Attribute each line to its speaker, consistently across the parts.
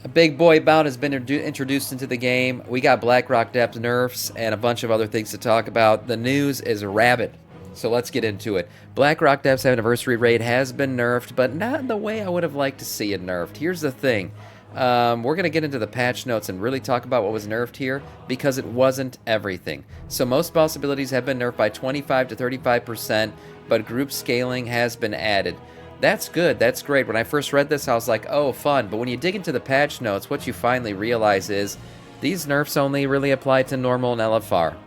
Speaker 1: A big boy bout has been introduced into the game. We got Blackrock depth nerfs and a bunch of other things to talk about. The news is rabid, so let's get into it. Blackrock depth's anniversary raid has been nerfed, but not in the way I would have liked to see it nerfed. Here's the thing. We're going to get into the patch notes and really talk about what was nerfed here because it wasn't everything. So most boss abilities have been nerfed by 25 to 35%, but group scaling has been added. That's good. That's great. When I first read this, I was like, oh, fun. But when you dig into the patch notes, what you finally realize is these nerfs only really apply to normal and LFR.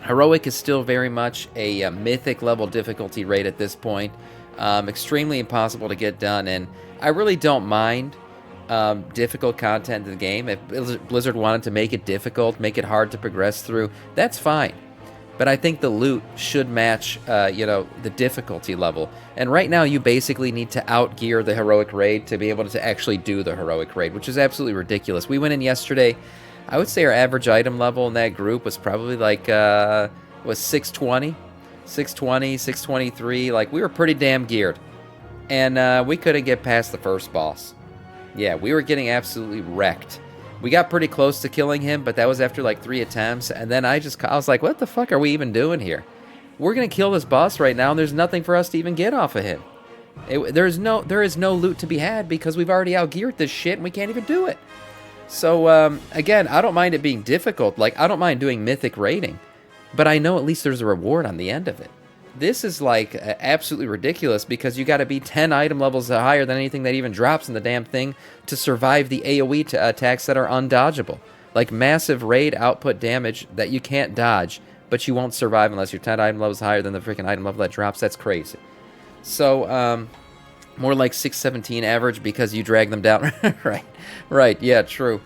Speaker 1: Heroic is still very much a mythic level difficulty rate at this point. Extremely impossible to get done, and I really don't mind difficult content in the game. If Blizzard wanted to make it difficult, make it hard to progress through, that's fine. But I think the loot should match, the difficulty level. And right now, you basically need to outgear the heroic raid to be able to actually do the heroic raid, which is absolutely ridiculous. We went in yesterday. I would say our average item level in that group was probably like, was 620, 620, 623. Like, we were pretty damn geared. And we couldn't get past the first boss. Yeah, we were getting absolutely wrecked. We got pretty close to killing him, but that was after like 3 attempts. And then I was like, what the fuck are we even doing here? We're going to kill this boss right now, and there's nothing for us to even get off of him. There is no loot to be had because we've already outgeared this shit, and we can't even do it. So, again, I don't mind it being difficult. Like, I don't mind doing mythic raiding, but I know at least there's a reward on the end of it. This is, like, absolutely ridiculous because you got to be 10 item levels higher than anything that even drops in the damn thing to survive the AoE attacks that are undodgeable. Like, massive raid output damage that you can't dodge, but you won't survive unless you're 10 item levels higher than the freaking item level that drops. That's crazy. So, more like 617 average because you drag them down. Right, yeah, true.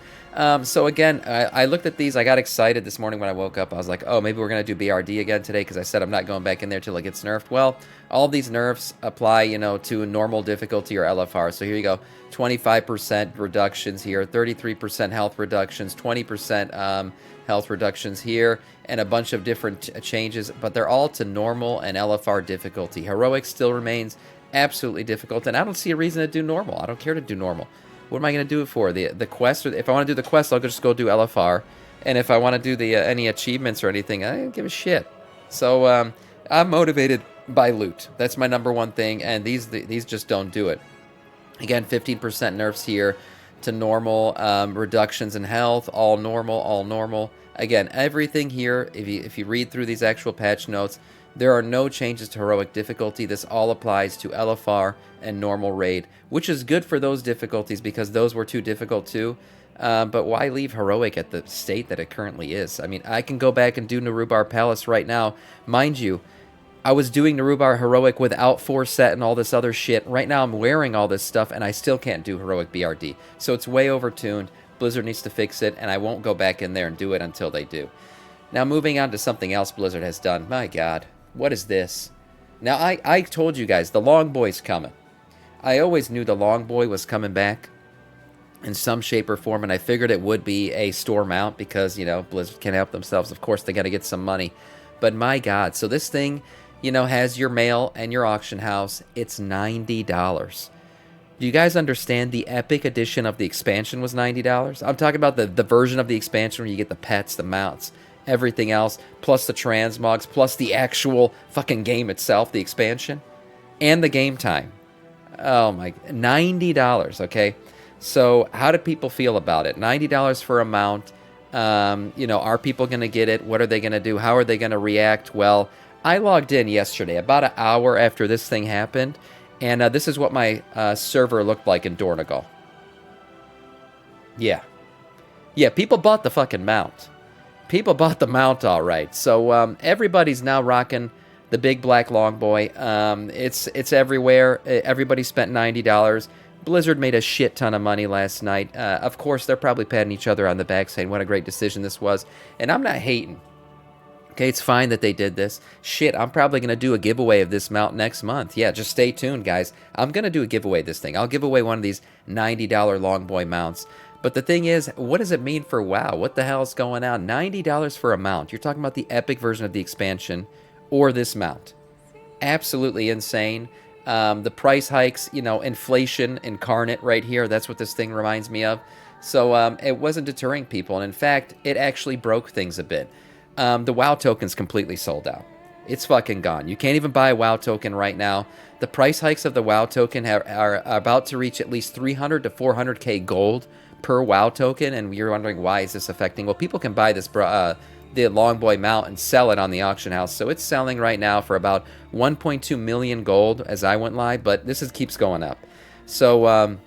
Speaker 1: So again, I looked at these. I got excited this morning when I woke up. I was like, oh, maybe we're going to do BRD again today because I said I'm not going back in there till it gets nerfed. Well, all of these nerfs apply, to normal difficulty or LFR. So here you go. 25% reductions here, 33% health reductions, 20% health reductions here, and a bunch of different changes. But they're all to normal and LFR difficulty. Heroic still remains absolutely difficult, and I don't see a reason to do normal. I don't care to do normal. What am I going to do it for? The quest? Or if I want to do the quest, I'll just go do LFR. And if I want to do the any achievements or anything, I don't give a shit. So I'm motivated by loot. That's my number one thing, and these just don't do it. Again, 15% nerfs here to normal, reductions in health, all normal, all normal. Again, everything here, if you read through these actual patch notes, there are no changes to heroic difficulty. This all applies to LFR and normal raid, which is good for those difficulties because those were too difficult too. But why leave heroic at the state that it currently is? I mean, I can go back and do Narubar Palace right now. Mind you, I was doing Narubar Heroic without Force Set and all this other shit. Right now I'm wearing all this stuff and I still can't do Heroic BRD. So it's way overtuned. Blizzard needs to fix it, and I won't go back in there and do it until they do. Now moving on to something else Blizzard has done. My God. What is this? Now, I told you guys, the Long Boy's coming. I always knew the Long Boy was coming back in some shape or form, and I figured it would be a store mount because, Blizzard can't help themselves. Of course, they got to get some money. But my God, so this thing, has your mail and your auction house. It's $90. Do you guys understand the epic edition of the expansion was $90? I'm talking about the version of the expansion where you get the pets, the mounts, everything else, plus the transmogs, plus the actual fucking game itself, the expansion, and the game time. Oh my, $90, okay? So how do people feel about it? $90 for a mount. Are people going to get it? What are they going to do? How are they going to react? Well, I logged in yesterday, about an hour after this thing happened, and this is what my server looked like in Dornegal. Yeah, people bought the fucking mount. People bought the mount all right. So everybody's now rocking the big black long boy. It's everywhere. Everybody spent $90. Blizzard made a shit ton of money last night. Of course, they're probably patting each other on the back saying what a great decision this was. And I'm not hating. Okay, it's fine that they did this. Shit, I'm probably going to do a giveaway of this mount next month. Yeah, just stay tuned, guys. I'm going to do a giveaway of this thing. I'll give away one of these $90 long boy mounts. But the thing is, what does it mean for WoW? What the hell is going on? $90 for a mount. You're talking about the epic version of the expansion or this mount. Absolutely insane. The price hikes, inflation incarnate right here. That's what this thing reminds me of. So it wasn't deterring people, and in fact, it actually broke things a bit. The WoW token's completely sold out. It's fucking gone. You can't even buy a WoW token right now. The price hikes of the WoW token are about to reach at least 300 to 400k gold per WoW token, and you're wondering why is this affecting? Well, people can buy this the Longboy mount and sell it on the auction house. So it's selling right now for about 1.2 million gold as I went live, but keeps going up. So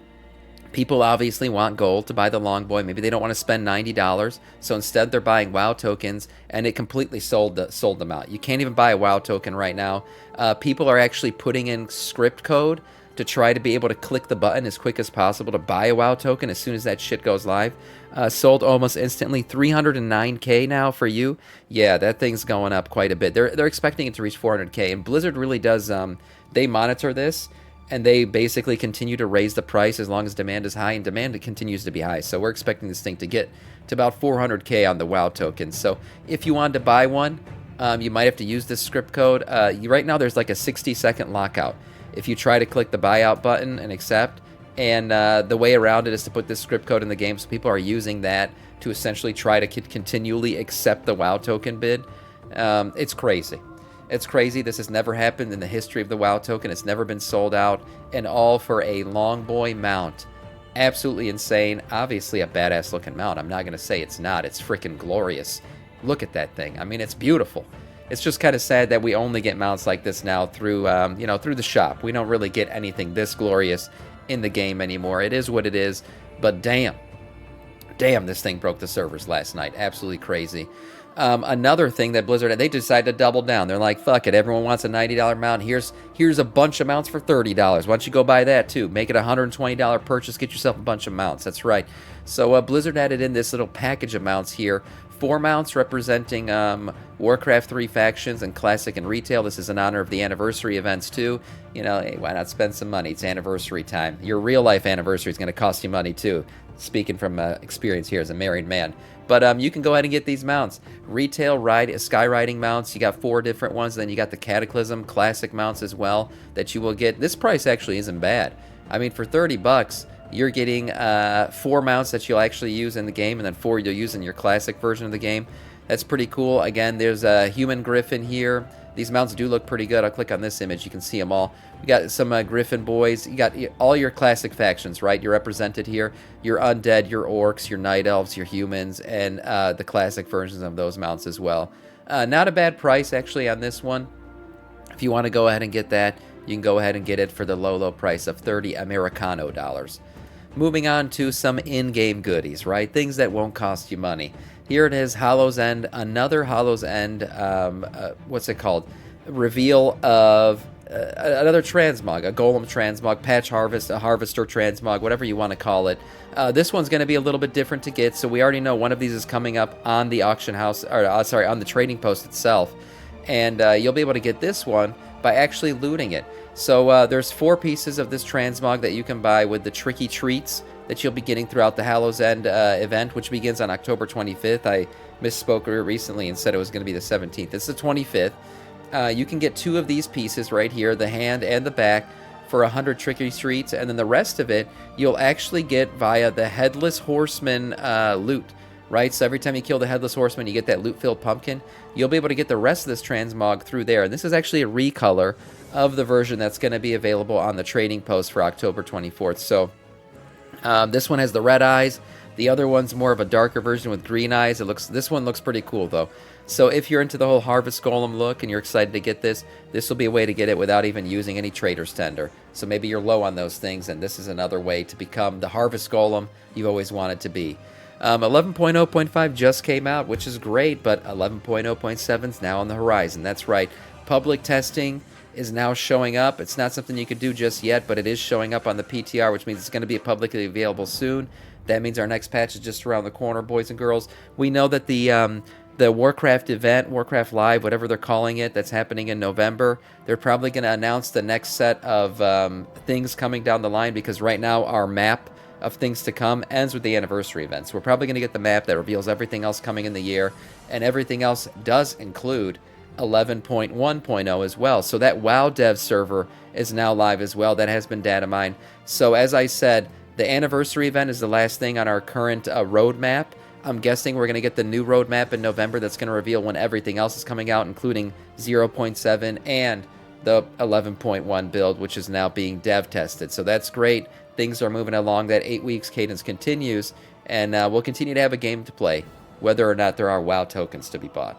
Speaker 1: people obviously want gold to buy the Longboy. Maybe they don't want to spend $90, so instead they're buying WoW tokens, and it completely sold them out. You can't even buy a WoW token right now. People are actually putting in script code to try to be able to click the button as quick as possible to buy a WoW token as soon as that shit goes live. Sold almost instantly. 309k now for you. Yeah, that thing's going up quite a bit. They're expecting it to reach 400k, and Blizzard really does. They monitor this, and they basically continue to raise the price as long as demand is high, and demand continues to be high. So we're expecting this thing to get to about 400k on the WoW token. So if you wanted to buy one, you might have to use this script code. Right now there's like a 60-second lockout. If you try to click the buyout button and accept, and the way around it is to put this script code in the game, so people are using that to essentially try to continually accept the WoW token bid. It's crazy. It's crazy. This has never happened in the history of the WoW token. It's never been sold out, and all for a Longboy mount. Absolutely insane. Obviously a badass looking mount. I'm not going to say it's not. It's freaking glorious. Look at that thing. I mean, it's beautiful. It's just kind of sad that we only get mounts like this now through, through the shop. We don't really get anything this glorious in the game anymore. It is what it is, but damn, this thing broke the servers last night. Absolutely crazy. Another thing that Blizzard, they decided to double down. They're like, fuck it, everyone wants a $90 mount. Here's a bunch of mounts for $30. Why don't you go buy that too? Make it a $120 purchase, get yourself a bunch of mounts. That's right. So Blizzard added in this little package of mounts here. 4 mounts representing Warcraft 3 factions and Classic and Retail. This is in honor of the anniversary events too. Hey, why not spend some money? It's anniversary time. Your real life anniversary is going to cost you money too. Speaking from experience here as a married man. But you can go ahead and get these mounts. Retail sky riding mounts. You got 4 different ones. Then you got the Cataclysm Classic mounts as well that you will get. This price actually isn't bad. I mean, for $30, you're getting 4 mounts that you'll actually use in the game, and then 4 you'll use in your Classic version of the game. That's pretty cool. Again, there's a Human Griffin here. These mounts do look pretty good. I'll click on this image. You can see them all. We got some Griffin boys. You got all your Classic factions, right? You're represented here. Your Undead, your Orcs, your Night Elves, your Humans, and the Classic versions of those mounts as well. Not a bad price, actually, on this one. If you want to go ahead and get that, you can go ahead and get it for the low price of $30 Americano dollars. Moving on to some in-game goodies, right? Things that won't cost you money. Here it is, Hallows End, another Hallows End, what's it called? Reveal of another transmog, a golem transmog, patch harvest, a harvester transmog, whatever you want to call it. This one's going to be a little bit different to get, so we already know one of these is coming up on the auction house, or on the trading post itself. And you'll be able to get this one by actually looting it. So there's 4 pieces of this transmog that you can buy with the tricky treats that you'll be getting throughout the Hallows End event, which begins on October 25th. I misspoke recently and said it was going to be the 17th. It's the 25th. You can get 2 of these pieces right here, the hand and the back, for 100 tricky treats, and then the rest of it you'll actually get via the Headless Horseman loot. Right, so every time you kill the Headless Horseman, you get that loot-filled pumpkin. You'll be able to get the rest of this transmog through there. And this is actually a recolor of the version that's going to be available on the trading post for October 24th. So this one has the red eyes. The other one's more of a darker version with green eyes. This one looks pretty cool, though. So if you're into the whole Harvest Golem look and you're excited to get this will be a way to get it without even using any Trader's Tender. So maybe you're low on those things, and this is another way to become the Harvest Golem you've always wanted to be. 11.0.5 just came out, which is great, but 11.0.7 is now on the horizon. That's right. Public testing is now showing up. It's not something you could do just yet, but it is showing up on the PTR, which means it's going to be publicly available soon. That means our next patch is just around the corner, boys and girls. We know that the Warcraft event, Warcraft Live, whatever they're calling it, that's happening in November, they're probably going to announce the next set of things coming down the line, because right now our map of things to come ends with the anniversary events. We're probably going to get the map that reveals everything else coming in the year, and everything else does include 11.1.0 as well. So that WoW dev server is now live as well. That has been data mined. So as I said, The anniversary event is the last thing on our current roadmap. I'm guessing we're going to get the new roadmap in November that's going to reveal when everything else is coming out, including 0.7 and the 11.1 build, which is now being dev tested. So that's great. Things are moving along. That 8 weeks cadence continues, and we'll continue to have a game to play, whether or not there are WoW tokens to be bought.